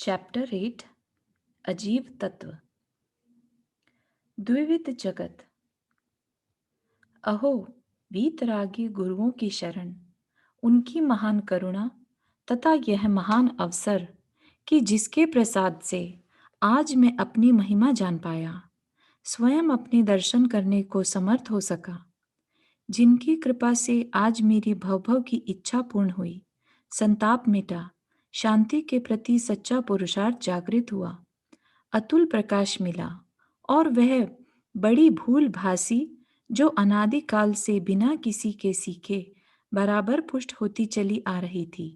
Chapter 8 अजीब तत्व। द्विविध जगत। अहो, वीतरागी गुरुओं की शरण, उनकी महान करुणा तथा यह महान अवसर कि जिसके प्रसाद से आज मैं अपनी महिमा जान पाया, स्वयं अपने दर्शन करने को समर्थ हो सका। जिनकी कृपा से आज मेरी भव की इच्छा पूर्ण हुई, संताप मिटा, शांति के प्रति सच्चा पुरुषार्थ जागृत हुआ, अतुल प्रकाश मिला और वह बड़ी भूल भासी जो अनादि काल से बिना किसी के सीखे बराबर पुष्ट होती चली आ रही थी,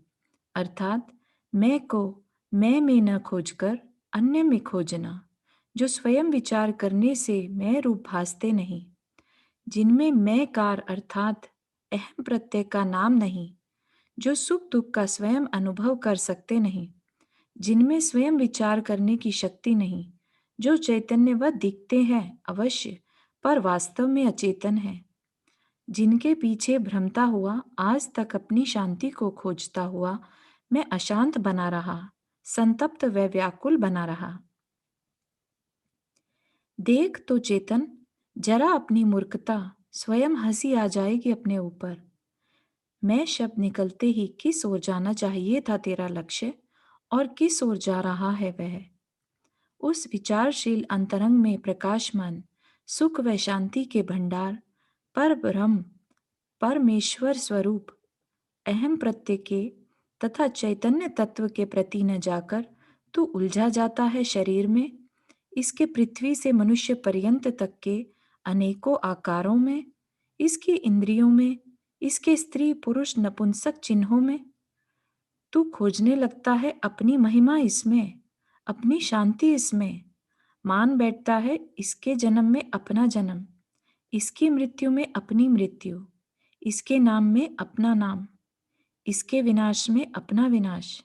अर्थात मैं को मैं में न खोजकर अन्य में खोजना, जो स्वयं विचार करने से मैं रूप भासते नहीं, जिनमें मैं कार अर्थात अहम प्रत्यय का नाम नहीं, जो सुख दुख का स्वयं अनुभव कर सकते नहीं, जिनमें स्वयं विचार करने की शक्ति नहीं, जो चैतन्यवत दिखते हैं अवश्य पर वास्तव में अचेतन है, जिनके पीछे भ्रमता हुआ आज तक अपनी शांति को खोजता हुआ मैं अशांत बना रहा, संतप्त व व्याकुल बना रहा। देख तो चेतन, जरा अपनी मूर्खता, स्वयं हंसी आ जाएगी अपने ऊपर। मैं शब्द निकलते ही किस ओर जाना चाहिए था तेरा लक्ष्य और किस ओर जा रहा है वह। उस विचारशील अंतरंग में प्रकाशमान सुख व शांति के भंडार, पर ब्रह्म, परमेश्वर स्वरूप, अहम प्रत्यय के तथा चैतन्य तत्व के प्रति न जाकर तू उलझा जाता है शरीर में, इसके पृथ्वी से मनुष्य पर्यंत तक के अनेकों आकारों में, इसकी इंद्रियों में, इसके स्त्री पुरुष नपुंसक चिन्हों में। तू खोजने लगता है अपनी महिमा इसमें, अपनी शांति इसमें, मान बैठता है इसके जन्म में अपना जन्म, इसकी मृत्यु में अपनी मृत्यु, इसके नाम में अपना नाम, इसके विनाश में अपना विनाश,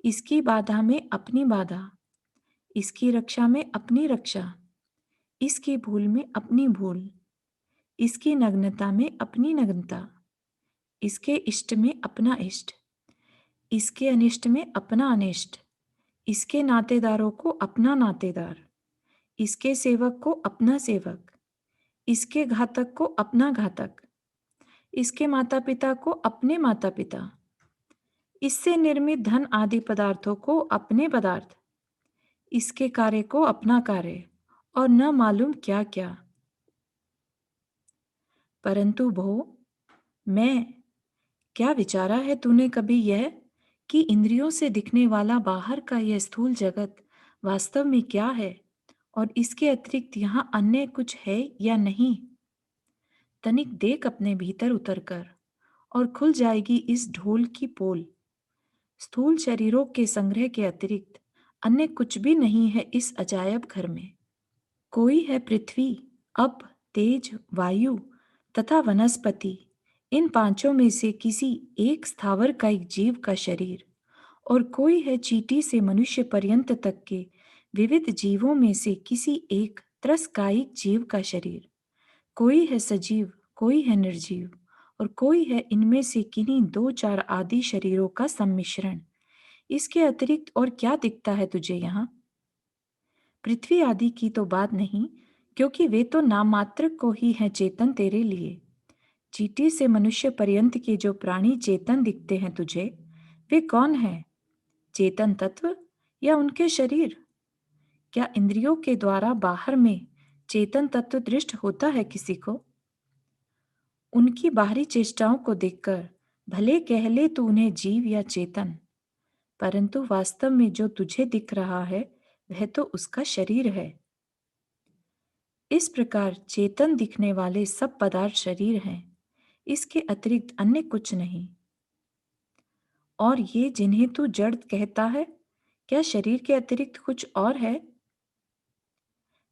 इसकी बाधा में अपनी बाधा, इसकी रक्षा में अपनी रक्षा, इसकी भूल में अपनी भूल, इसकी नग्नता में अपनी नग्नता, इसके इष्ट में अपना इष्ट, इसके अनिष्ट में अपना अनिष्ट, इसके नातेदारों को अपना नातेदार, इसके सेवक को अपना सेवक, इसके घातक को अपना घातक, इसके माता पिता को अपने माता पिता, इससे निर्मित धन आदि पदार्थों को अपने पदार्थ, इसके कार्य को अपना कार्य और न मालूम क्या क्या। परंतु भो, मैं क्या विचारा है तूने कभी यह कि इंद्रियों से दिखने वाला बाहर का यह स्थूल जगत वास्तव में क्या है और इसके अतिरिक्त यहाँ अन्य कुछ है या नहीं? तनिक देख अपने भीतर उतरकर और खुल जाएगी इस ढोल की पोल। स्थूल शरीरों के संग्रह के अतिरिक्त अन्य कुछ भी नहीं है इस अजायब घर में। कोई है पृथ्वी, अप, तेज, वायु तथा वनस्पति, इन पांचों में से किसी एक स्थावर का एक जीव का शरीर, और कोई है चींटी से मनुष्य पर्यंत तक के विविध जीवों में से किसी एक त्रसकायिक जीव का शरीर। कोई है सजीव, कोई है निर्जीव, और कोई है इनमें से किन्हीं दो चार आदि शरीरों का सम्मिश्रण। इसके अतिरिक्त और क्या दिखता है तुझे यहाँ? पृथ्वी आदि की तो बात नहीं, क्योंकि वे तो नाम मात्र को ही है चेतन तेरे लिए। चींटी से मनुष्य पर्यंत के जो प्राणी चेतन दिखते हैं तुझे, वे कौन है? चेतन तत्व या उनके शरीर? क्या इंद्रियों के द्वारा बाहर में चेतन तत्व दृष्ट होता है किसी को? उनकी बाहरी चेष्टाओं को देखकर भले कह ले तू उन्हें जीव या चेतन, परंतु वास्तव में जो तुझे दिख रहा है वह तो उसका शरीर है। इस प्रकार चेतन दिखने वाले सब पदार्थ शरीर हैं, इसके अतिरिक्त अन्य कुछ नहीं। और ये जिन्हें तू जड़ कहता है, क्या शरीर के अतिरिक्त कुछ और है?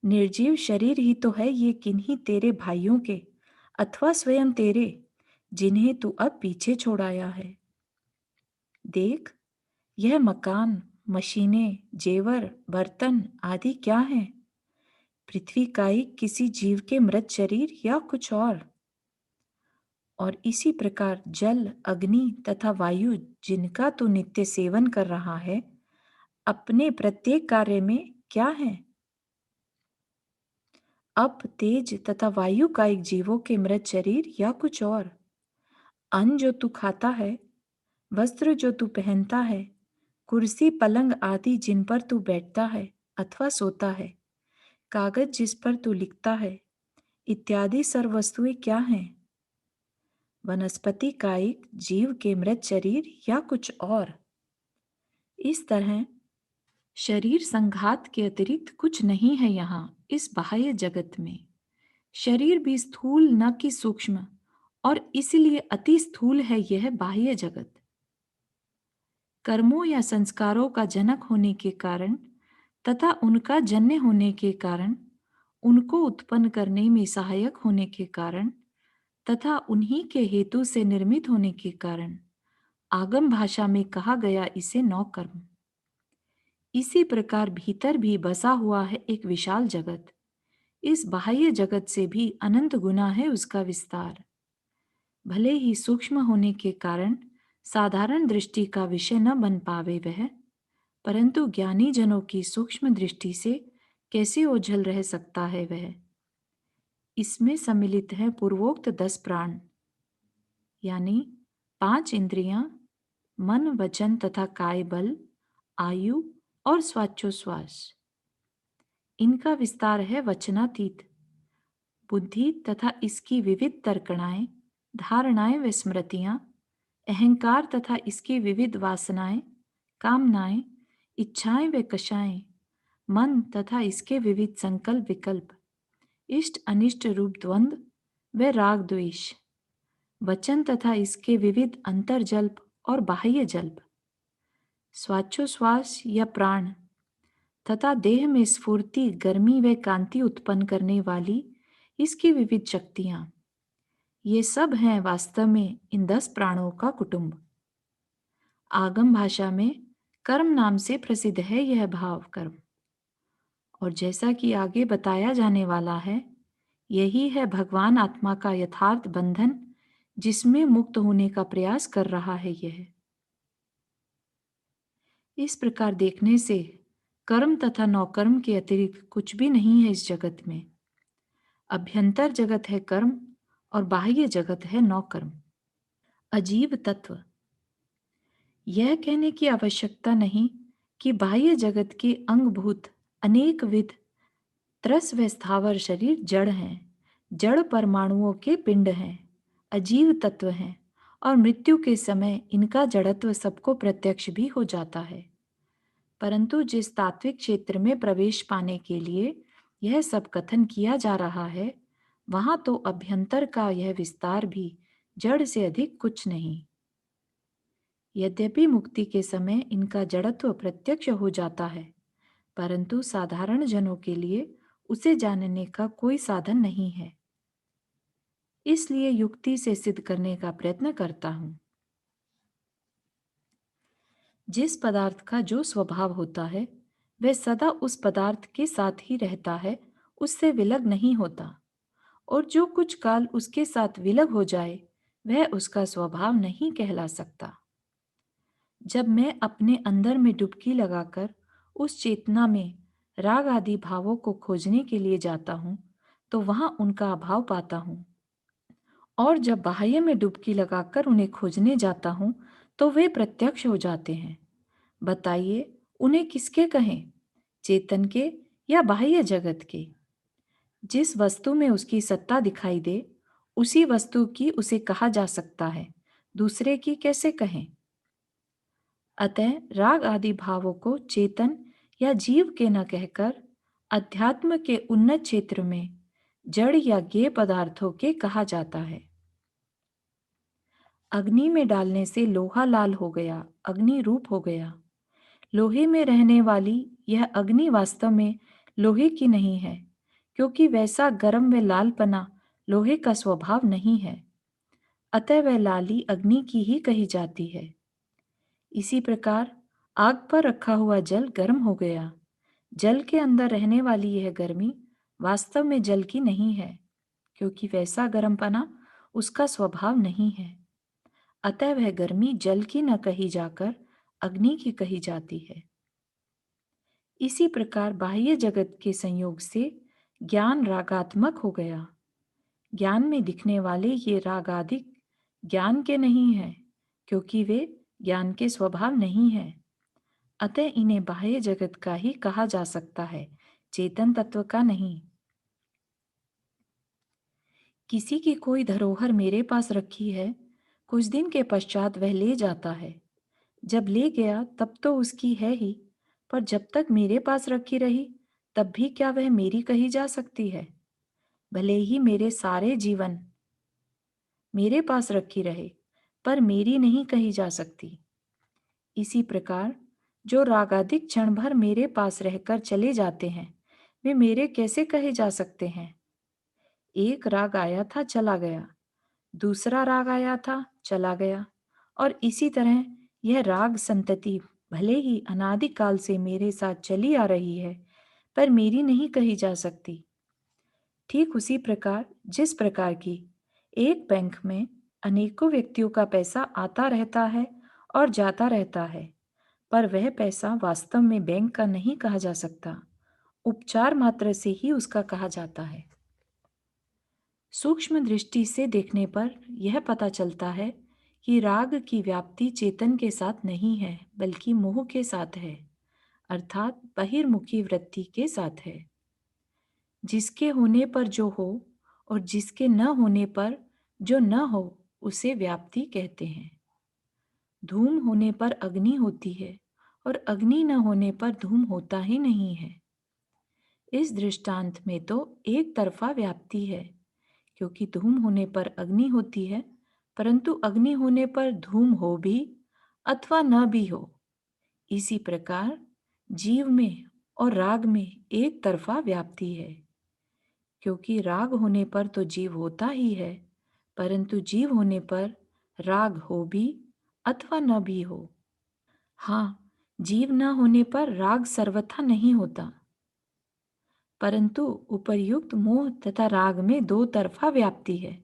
निर्जीव शरीर ही तो है ये किन्हीं तेरे भाइयों के अथवा स्वयं तेरे, जिन्हें तू अब पीछे छोड़ आया है। देख, यह मकान, मशीनें, जेवर, बर्तन आदि क्या हैं? पृथ्वी का ही किसी जीव के मृत शरीर या कुछ और इसी प्रकार जल, अग्नि तथा वायु जिनका तू नित्य सेवन कर रहा है, अपने प्रत्येक कार्य में क्या है? अप, तेज तथा वायु कायिक जीवों के मृत शरीर या कुछ और? अन्न जो तू खाता है, वस्त्र जो तू पहनता है, कुर्सी पलंग आदि जिन पर तू बैठता है अथवा सोता है, कागज जिस पर तू लिखता है, इत्यादि सर्व वस्तुएं क्या हैं? वनस्पति कायिक जीव के मृत शरीर या कुछ और? इस तरह शरीर संघात के अतिरिक्त कुछ नहीं है यहाँ इस बाह्य जगत में। शरीर भी स्थूल न कि सूक्ष्म, और इसलिए अति स्थूल है यह बाह्य जगत। कर्मों या संस्कारों का जनक होने के कारण तथा उनका जन्य होने के कारण, उनको उत्पन्न करने में सहायक होने के कारण तथा उन्हीं के हेतु से निर्मित होने के कारण आगम भाषा में कहा गया इसे नौ कर्म। इसी प्रकार भीतर भी बसा हुआ है एक विशाल जगत। इस बाह्य जगत से भी अनंत गुना है उसका विस्तार। भले ही सूक्ष्म होने के कारण साधारण दृष्टि का विषय न बन पावे वह, परंतु ज्ञानी जनों की सूक्ष्म दृष्टि से कैसे ओझल रह सकता है वह। इसमें सम्मिलित है पूर्वोक्त 10 प्राण, यानी 5 इंद्रियां, मन वचन तथा काय बल, आयु और स्वाचोश्वास। इनका विस्तार है वचनातीत। बुद्धि तथा इसकी विविध तर्कणाएं, धारणाएं व स्मृतियां, अहंकार तथा इसकी विविध वासनाएं, कामनाएं, इच्छाएं व कषाएं, मन तथा इसके विविध संकल्प विकल्प, इष्ट अनिष्ट रूप द्वंद्व व राग द्वेष, वचन तथा इसके विविध अंतर्जल्प और बाह्य जल्प, स्वाचोश्वास या प्राण तथा देह में स्फूर्ति गर्मी व कांति उत्पन्न करने वाली इसकी विविध शक्तियां, ये सब हैं वास्तव में इन 10 प्राणों का कुटुंब। आगम भाषा में कर्म नाम से प्रसिद्ध है यह भाव कर्म, और जैसा कि आगे बताया जाने वाला है, यही है भगवान आत्मा का यथार्थ बंधन जिसमें मुक्त होने का प्रयास कर रहा है यह। इस प्रकार देखने से कर्म तथा नौकर्म के अतिरिक्त कुछ भी नहीं है इस जगत में। अभ्यंतर जगत है कर्म और बाह्य जगत है नौकर्म। अजीब तत्व। यह कहने की आवश्यकता नहीं कि बाह्य जगत के अंगभूत अनेक विध त्रस व स्थावर शरीर जड़ हैं, जड़ परमाणुओं के पिंड हैं, अजीव तत्व हैं, और मृत्यु के समय इनका जड़त्व सबको प्रत्यक्ष भी हो जाता है। परंतु जिस तात्विक क्षेत्र में प्रवेश पाने के लिए यह सब कथन किया जा रहा है, वहां तो अभ्यंतर का यह विस्तार भी जड़ से अधिक कुछ नहीं। यद्यपि मुक्ति के समय इनका जड़त्व प्रत्यक्ष हो जाता है, परंतु साधारण जनों के लिए उसे जानने का कोई साधन नहीं है। इसलिए युक्ति से सिद्ध करने का प्रयत्न करता हूं। जिस पदार्थ का जो स्वभाव होता है, वह सदा उस पदार्थ के साथ ही रहता है, उससे विलग नहीं होता, और जो कुछ काल उसके साथ विलग हो जाए, वह उसका स्वभाव नहीं कहला सकता। जब मैं अपने अंदर में डुबकी लगाकर उस चेतना में राग आदि भावों को खोजने के लिए जाता हूँ, तो वहां उनका अभाव पाता हूँ, और जब बाह्य में डुबकी लगाकर उन्हें खोजने जाता हूँ, तो वे प्रत्यक्ष हो जाते हैं। बताइए, उन्हें किसके कहें, चेतन के या बाह्य जगत के? जिस वस्तु में उसकी सत्ता दिखाई दे, उसी वस्तु की उसे कहा जा सकता है, दूसरे की कैसे कहें? अतः राग आदि भावों को चेतन या जीव के न कहकर अध्यात्म के उन्नत क्षेत्र में जड़ या ज्ञेय पदार्थों के कहा जाता है। अग्नि में डालने से लोहा लाल हो गया, अग्नि रूप हो गया। लोहे में रहने वाली यह अग्नि वास्तव में लोहे की नहीं है, क्योंकि वैसा गर्म व लालपना लोहे का स्वभाव नहीं है। अतः वह लाली अग्नि की ही कही जाती है। इसी प्रकार आग पर रखा हुआ जल गर्म हो गया। जल के अंदर रहने वाली यह गर्मी वास्तव में जल की नहीं है, क्योंकि वैसा गर्मपना उसका स्वभाव नहीं है। अतः वह गर्मी जल की न कही जाकर अग्नि की कही जाती है। इसी प्रकार बाह्य जगत के संयोग से ज्ञान रागात्मक हो गया। ज्ञान में दिखने वाले ये राग आदि ज्ञान के नहीं हैं, क्योंकि वे ज्ञान के स्वभाव नहीं है। अतः इन्हें बाह्य जगत का ही कहा जा सकता है, चेतन तत्व का नहीं। किसी की कोई धरोहर मेरे पास रखी है, कुछ दिन के पश्चात वह ले जाता है। जब ले गया तब तो उसकी है ही, पर जब तक मेरे पास रखी रही तब भी क्या वह मेरी कही जा सकती है? भले ही मेरे सारे जीवन मेरे पास रखी रहे, पर मेरी नहीं कही जा सकती। इसी प्रकार जो रागादिक क्षण भर मेरे पास रहकर चले जाते हैं, वे मेरे कैसे कहे जा सकते हैं? एक राग आया था चला गया, दूसरा राग आया था चला गया, और इसी तरह यह राग संतति भले ही अनादिकाल से मेरे साथ चली आ रही है, पर मेरी नहीं कही जा सकती। ठीक उसी प्रकार जिस प्रकार की एक बैंक में अनेकों व्यक्तियों का पैसा आता रहता है और जाता रहता है, पर वह पैसा वास्तव में बैंक का नहीं कहा जा सकता, उपचार मात्र से ही उसका कहा जाता है। सूक्ष्म दृष्टि से देखने पर यह पता चलता है कि राग की व्याप्ति चेतन के साथ नहीं है, बल्कि मोह के साथ है, अर्थात बहिर्मुखी वृत्ति के साथ है। जिसके होने पर जो हो और जिसके न होने पर जो न हो, उसे व्याप्ति कहते हैं। धूम होने पर अग्नि होती है और अग्नि न होने पर धूम होता ही नहीं है। इस दृष्टांत में तो एक तरफा व्याप्ति है, क्योंकि धूम होने पर अग्नि होती है, परंतु अग्नि होने पर धूम हो भी अथवा न भी हो। इसी प्रकार जीव में और राग में एक तरफा व्याप्ति है, क्योंकि राग होने पर तो जीव होता ही है, परंतु जीव होने पर राग हो भी अथवा न भी हो। हाँ, जीव न होने पर राग सर्वथा नहीं होता, परंतु उपर्युक्त मोह तथा राग में दो तरफा व्याप्ति है,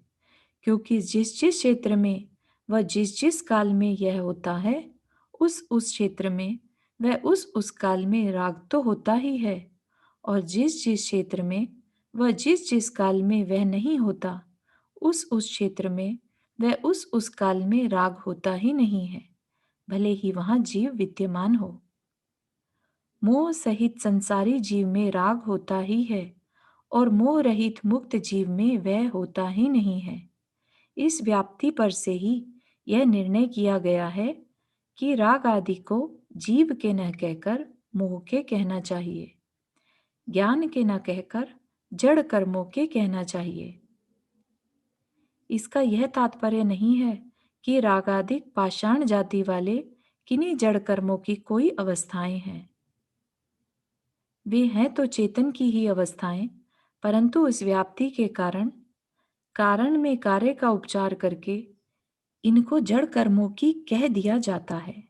क्योंकि जिस जिस क्षेत्र में व जिस जिस काल में यह होता है, उस क्षेत्र में वह उस काल में राग तो होता ही है, और जिस जिस क्षेत्र में वह जिस जिस काल में वह नहीं होता, उस क्षेत्र में वह उस काल में राग होता ही नहीं है, भले ही वहां जीव विद्यमान हो। मोह सहित संसारी जीव में राग होता ही है, और मोह रहित मुक्त जीव में वह होता ही नहीं है। इस व्याप्ति पर से ही यह निर्णय किया गया है कि राग आदि को जीव के न कहकर मोह के कहना चाहिए, ज्ञान के न कहकर जड़ कर्मों के कहना चाहिए। इसका यह तात्पर्य नहीं है कि रागादिक पाषाण जाति वाले किन्हीं जड़ कर्मों की कोई अवस्थाएं हैं। वे हैं तो चेतन की ही अवस्थाएं, परंतु इस व्याप्ति के कारण कारण में कार्य का उपचार करके इनको जड़ कर्मों की कह दिया जाता है।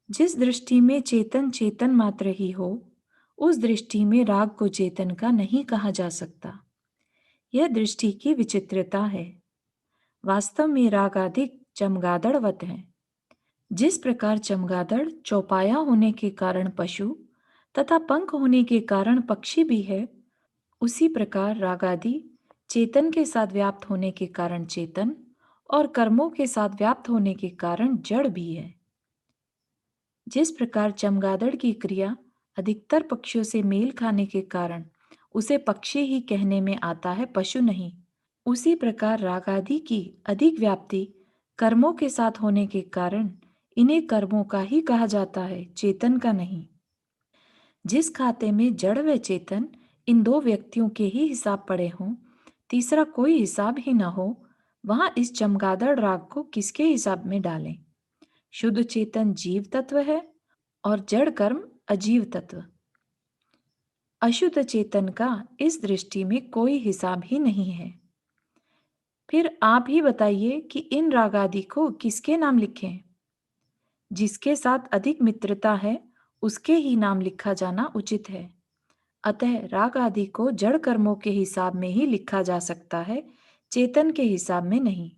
जिस दृष्टि में चेतन चेतन मात्र ही हो, उस दृष्टि में राग को चेतन का नहीं कहा जा सकता। यह दृष्टि की विचित्रता है। वास्तव में राग आदि चमगादड़वत है। जिस प्रकार चमगादड़ चौपाया होने के कारण पशु तथा पंख होने के कारण पक्षी भी है, उसी प्रकार राग आदि चेतन के साथ व्याप्त होने के कारण चेतन और कर्मों के साथ व्याप्त होने के कारण जड़ भी है। जिस प्रकार चमगादड़ की क्रिया अधिकतर पक्षियों से मेल खाने के कारण उसे पक्षी ही कहने में आता है, पशु नहीं, उसी प्रकार राग आदि की अधिक व्याप्ति कर्मों के साथ होने के कारण इन्हें कर्मों का ही कहा जाता है, चेतन का नहीं। जिस खाते में जड़ व चेतन इन दो व्यक्तियों के ही हिसाब पड़े हों, तीसरा कोई हिसाब ही न हो, वहां इस चमगादड़ राग को किसके हिसाब में डालें? शुद्ध चेतन जीव तत्व है और जड़ कर्म अजीव तत्व। अशुद्ध चेतन का इस दृष्टि में कोई हिसाब ही नहीं है। फिर आप ही बताइए कि इन राग आदि को किसके नाम लिखें? जिसके साथ अधिक मित्रता है, उसके ही नाम लिखा जाना उचित है। अतः राग आदि को जड़ कर्मों के हिसाब में ही लिखा जा सकता है, चेतन के हिसाब में नहीं।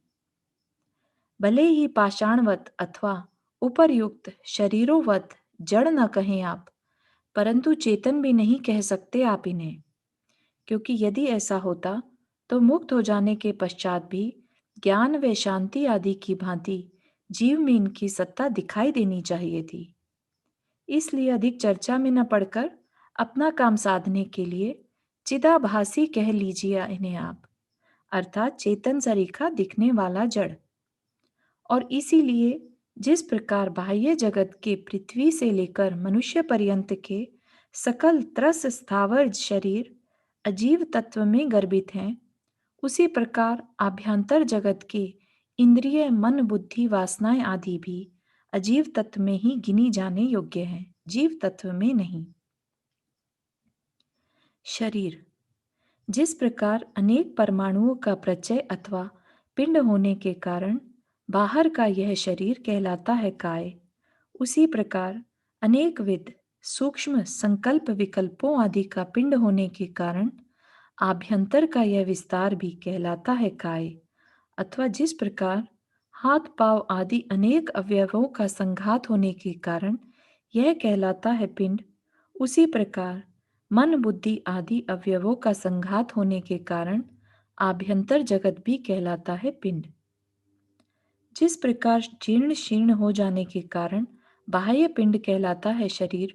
भले ही पाषाणवत अथवा उपर्युक्त शरीरोवत जड़ न कहें आप, परंतु चेतन भी नहीं कह सकते आप इन्हें, क्योंकि यदि ऐसा होता तो मुक्त हो जाने के पश्चात भी ज्ञान व शांति आदि की भांति जीव में इनकी सत्ता दिखाई देनी चाहिए थी। इसलिए अधिक चर्चा में न पड़कर अपना काम साधने के लिए चिदाभासी कह लीजिए इन्हें आप, अर्थात चेतन सरीखा दिखने वाला जड़। और इसीलिए जिस प्रकार बाह्य जगत के पृथ्वी से लेकर मनुष्य पर्यंत के सकल त्रस स्थावर शरीर अजीव तत्व में गर्भित हैं, उसी प्रकार आभ्यंतर जगत के इंद्रिय मन बुद्धि वासनाएं आदि भी अजीव तत्व में ही गिनी जाने योग्य हैं, जीव तत्व में नहीं। शरीर जिस प्रकार अनेक परमाणुओं का प्रचय अथवा पिंड होने के कारण बाहर का यह शरीर कहलाता है काय, उसी प्रकार अनेकविध सूक्ष्म संकल्प विकल्पों आदि का पिंड होने के कारण आभ्यंतर का यह विस्तार भी कहलाता है काय, अथवा जिस प्रकार हाथ पांव आदि अनेक अवयवों का संघात होने के कारण यह कहलाता है पिंड, उसी प्रकार मन बुद्धि आदि अवयवों का संघात होने के कारण आभ्यंतर जगत भी कहलाता है पिंड। जिस प्रकार जीर्ण शीर्ण हो जाने के कारण बाह्य पिंड कहलाता है शरीर,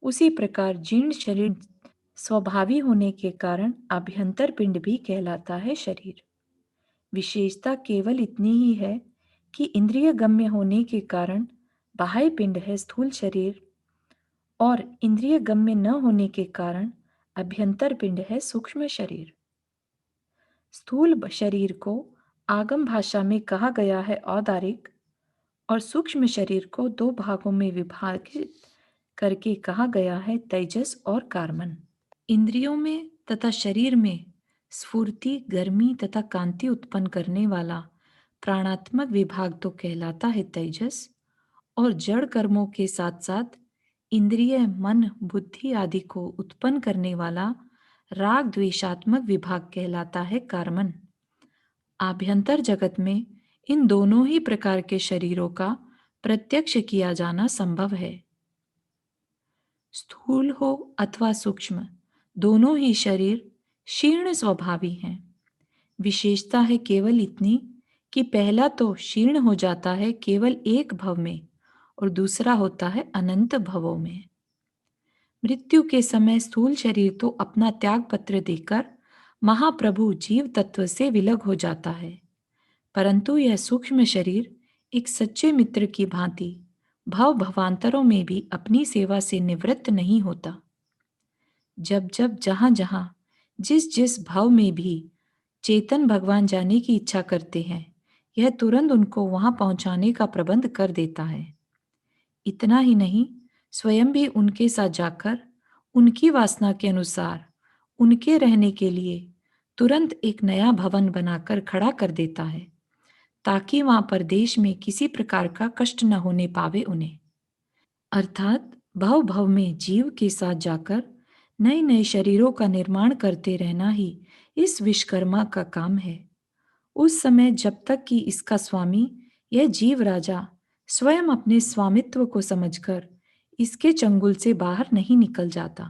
उसी प्रकार जीर्ण शरीर स्वभावी होने के कारण आभ्यंतर पिंड भी कहलाता है शरीर। विशेषता केवल इतनी ही है कि इंद्रिय गम्य होने के कारण बाह्य पिंड है स्थूल शरीर, और इंद्रिय गम्य न होने के कारण अभ्यंतर पिंड है सूक्ष्म शरीर। स्थूल शरीर को आगम भाषा में कहा गया है औदारिक, और सूक्ष्म शरीर को दो भागों में विभाजित करके कहा गया है तेजस और कार्बन। इंद्रियों में तथा शरीर में स्फूर्ति गर्मी तथा कांति उत्पन्न करने वाला प्राणात्मक विभाग तो कहलाता है तेजस, और जड़ कर्मों के साथ साथ इंद्रिय मन बुद्धि आदि को उत्पन्न करने वाला राग द्वेषात्मक विभाग कहलाता है कार्बन। आभ्यंतर जगत में इन दोनों ही प्रकार के शरीरों का प्रत्यक्ष किया जाना संभव है। स्थूल हो अथवा सूक्ष्म, दोनों ही शरीर शीर्ण स्वभावी हैं। विशेषता है केवल इतनी कि पहला तो शीर्ण हो जाता है केवल एक भव में, और दूसरा होता है अनंत भवों में। मृत्यु के समय स्थूल शरीर तो अपना त्याग पत्र देकर महाप्रभु जीव तत्व से विलग हो जाता है, परंतु यह सूक्ष्म शरीर एक सच्चे मित्र की भांति भव भवांतरों में भी अपनी सेवा से निवृत्त नहीं होता। जब जब जहां जहां जिस जिस भव में भी चेतन भगवान जाने की इच्छा करते हैं, यह तुरंत उनको वहां पहुंचाने का प्रबंध कर देता है। इतना ही नहीं, स्वयं भी उनके साथ जाकर उनकी वासना के अनुसार उनके रहने के लिए तुरंत एक नया भवन बनाकर खड़ा कर देता है, ताकि वहां पर देश में किसी प्रकार का कष्ट न होने पावे उन्हें। अर्थात भव भव में जीव के साथ जाकर नए नए शरीरों का निर्माण करते रहना ही इस विश्वकर्मा का काम है। उस समय जब तक कि इसका स्वामी यह जीव राजा स्वयं अपने स्वामित्व को समझकर इसके चंगुल से बाहर नहीं निकल जाता,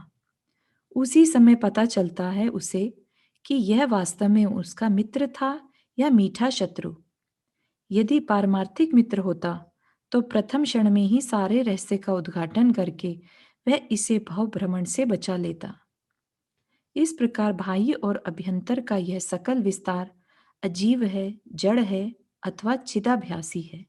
उसी समय पता चलता है उसे कि यह वास्तव में उसका मित्र था या मीठा शत्रु। यदि पारमार्थिक मित्र होता तो प्रथम क्षण में ही सारे रहस्य का उद्घाटन करके वह इसे भव भ्रमण से बचा लेता। इस प्रकार बाह्य और अभ्यंतर का यह सकल विस्तार अजीव है, जड़ है अथवा चिदाभ्यासी है।